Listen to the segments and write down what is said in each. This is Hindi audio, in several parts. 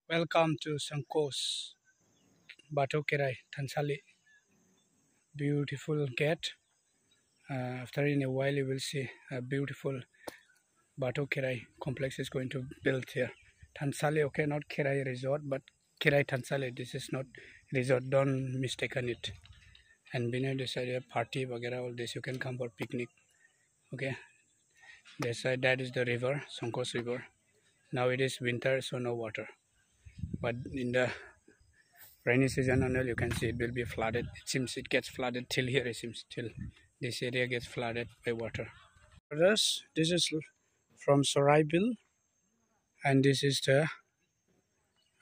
Welcome to Sankos Bato Kerai Tansali. Beautiful gate. After in a while, you will see a beautiful Bato Kerai complex is going to build here. Tansali, okay, not Kerai Resort, but Kerai Tansali. This is not resort. Don't mistaken it. And beneath this area, party, bagera, all this you can come for picnic. Okay. This side that is the river, Sankos River. Now it is winter, so no water. But in the rainy season only you can see it will be flooded. It seems it gets flooded till here. It seems till this area gets flooded by water. This is from Soraibil, and this is the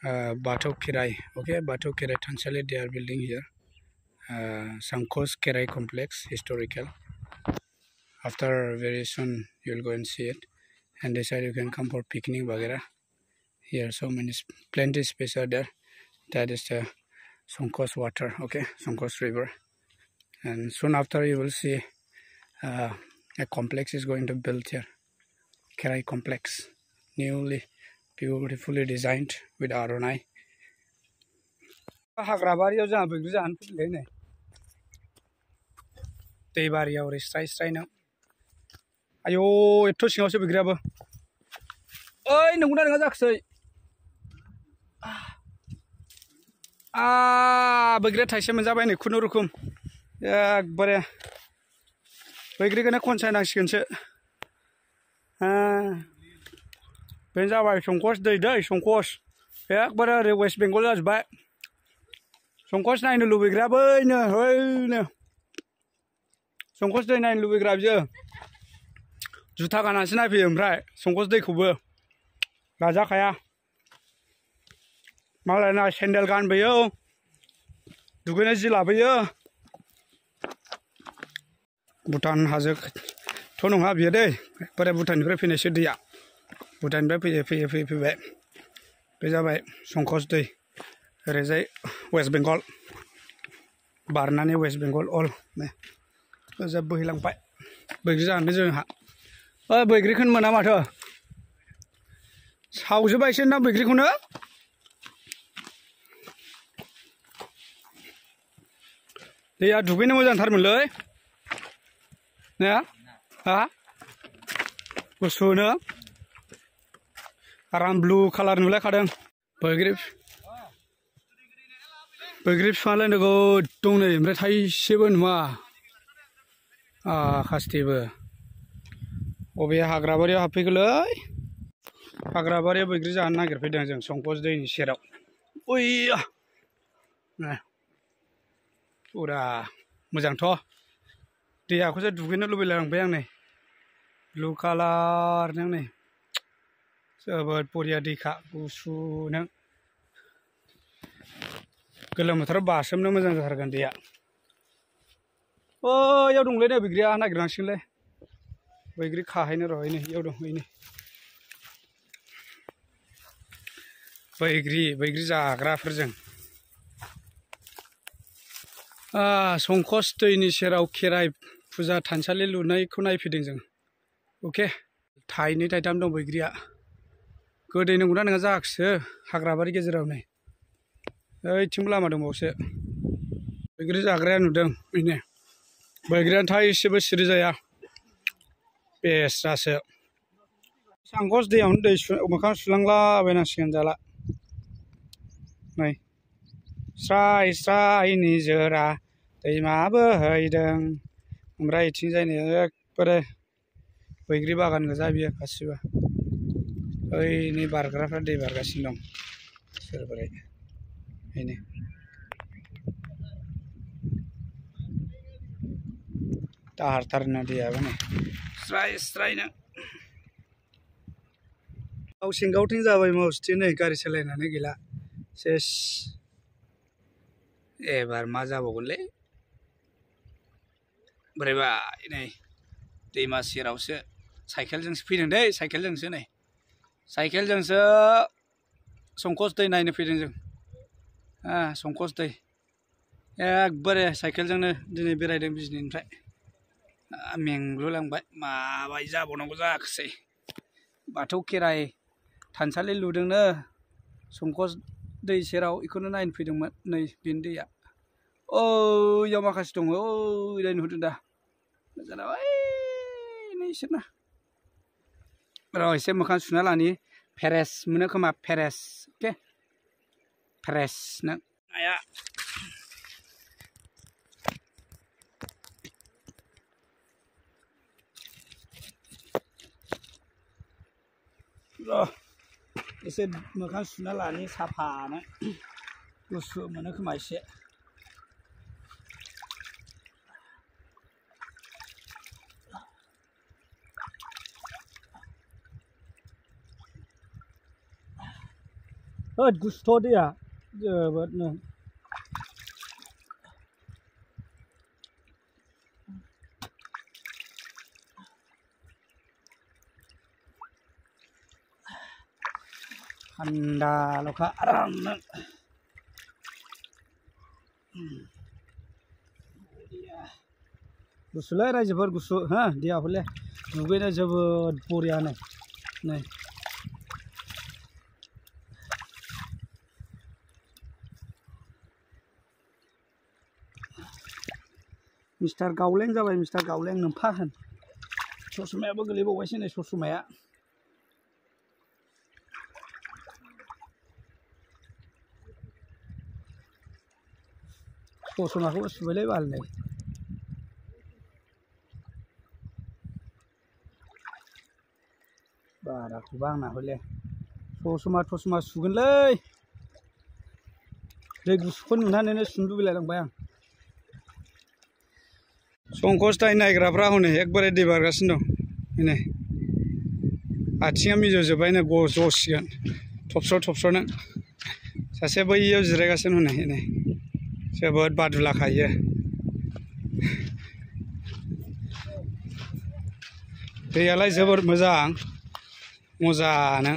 Batok Kirai. Okay, Batok Kirai Tansali they are building here. Sankos Kirai complex historical. After very soon you will go and see it, and this side you can come for picnic bagera. Here so many plenty space are there. That is the Sankos water. Okay, Sankos river. And soon after you will see a complex is going to build here. Kerai complex, newly beautifully designed with Aronai. हाग्राबारियाव जोंहा बैग्रि जानो फैदोंलै नै दैबारियाव ओरै स्राय स्रायनो आयौ एथ' सिङावसो बैग्रियाबो ओइ नंगौना नङा जाखोसै बैग्रिया थाइसे मोनजाबाय नै खुनुरुखुम एकबारे बैग्रिखौनो खनसायनांसिगोनसो बेनो जाबाय संकस दै संकस एकबारे ओरै वेस्ट बेंगल जाजोब्बाय संकस नायनो लुबैग्रा बैनो हैनो संकस दै नायनो लुबैग्रा बियो जुथा गाननानैसो नायफैयो ओमफ्राय संकस दैखौबो लाजाखाया मालायना सेन्देल गानबोयो दुगैनो जि लाबोयो भुटान हाजोथ' नङा बियो दै एकबारे भुटाननिफ्राय फैनायसो दैया भुटाननिफ्राय फैबाय बे जाबाय संकस दै ओरैजाय वेस्ट बेंगल बारनानै वेस्ट बेंगल अल ओजा बोहैलांबाय बैग्रि जानो जोंहा बैग्रिखौनो मोना माथो सावजोब्बायसो ना बैग्रिखौनो दैया दुगैनो मोजांथारमोनलै ने हा गुसुनो आराम ब्लु कालार नुलायखादों बैग्रि बिफाङालाय नोगोद दं नै ओमफ्राय थाइसेबो नुवा खास्थिबो अबे हाग्राबारियाव हाबफैखोलै हाग्राबारियाव बैग्रि जानो नागिरफैदों जों संकस दैनि सेराव ओइया फुरा मोजांथ' दैयाखौसो दुगैनो लुबैलायलांबाय आं नै ब्लु कालारनो नै जोबोद बरिया दैखा गुसुनो गोलोम बोथोराव बासोमनो मोजां जाथारगोन दैया ओइयाव दंलै नै बैग्रिया नागिरनांसिगोनलै बैग्रि खाहैनो र' नै इयाव दं नै बैग्रि जाग्राफोरजों संकस दैनि सेराव खेराइ फुजा थानसालि लुनायखौ नायफैदों जों अके थाइनै थाइथाम दं बैग्रिया गोदै नंगौना नङा जाखोसो हाग्राबारि गेजेराव नै ओइथिंबो लामा दंबावोसो बैग्रि जाग्राया नुदों बेनो बैग्रियानो थाइसेबो सिरि जाया बेस्रासो संकस दैयावनो दै मोखां सुलांलाबायनांसिगोन जाला नै स्राय स्राय निजोरा दैमा बोहैदों ओमफ्राय इथिंजाय नै एकबारे बैग्रि बागान गोजा बियो गासिबो ओइनै बारग्राफ्रा दै बारगासिनो दं सोरबोरै बेनो दाहारथारनो दैयाबो नै स्राय स्रायनो गावसिं गावथिं जाबाय मावसिथि नै गारि सालायनानै गैला सेस एबार मा जाबावगोनलै बोरैबाय नै दैमा सेरावसो साइकेलजोंसो फैदों दै साइकेलजोंसो नै साइकेलजोंसो संकस दै नायनो फैदों जों संकस दै एकबारे साइकेलजोंनो दिनै बेरायदों बिजनिनिफ्राय मेंग्लुलांबाय माबायदि जाबावनांगौ जाखोसै बाथौ खेराइ थानसालि लुदोंनो संकस दै सेराव इखौनो नायनो फैदोंमोन नै बेनि दैया औ इयाव माखासे दङ ओरै नुहुरदों दा मोजां ओइ नै इसोरना र' एसे मोखां सुना लानि फ्रेस मोनो खोमा फ्रेस अके फ्रेस नो नाया र' एसे मोखां सुना लानि साफानो गुसु मोनो खोमा एसे होद गुसुथ' दैया जोबोदनो थान्दाल'खा आरामनो गुसुलै रायजोफोर गुसु हो दैया हले दुगैनो जोबोद बरियानो नै मिस्टार गावलें जाबाय मिस्टार गावलें नोम्फा होन ससमायाबो गोलैबावबायसो नै ससमाया ससमाखौबो सुबायलै बाल नै बाराखौबा आंना हले ससमा थसमा सुगोनलै दै गुसुखौ नुनानैनो सुनो लुबैलायलांबाय आं संकस दाय नायग्राफ्रा हनै एकबारे दै बारगासिनो दं नै आथिङा मिजौजोब्बायनो गजसिगोन थबस्र' थबस्र'नो सासे बैयाव जिरायगासिनो हनै नै जोबोद बादुला खायो दैयालाय जोबोद मोजां मोजांनो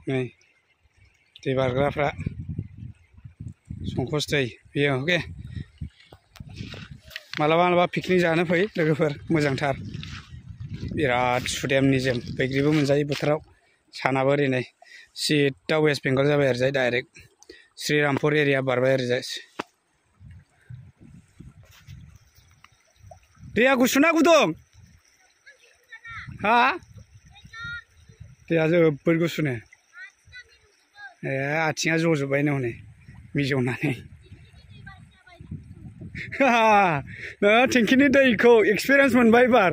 नै दै बारग्राफ्रा संकस दै बेयो अके मालाबा मालाबा पिकनिक जानो फै लोगोफोर मोजांथार बिराद सुदेम निजोम बैग्रिबो मोनजायो बोथोराव सानाबो ओरै नै सिदा वेस्ट बेंगल जाबाय ओरैजाय डाइरेक्ट श्रीरामपुर एरिया बारबाय ओरैजाय दैया गुसुना गुदुं हा दैया जोबोद गुसुनो ए आथिङा जजोब्बायनो हनै मिजौनानै टेंकिनि दैखौ एक्सपिरियेन्स मोनबाय एबार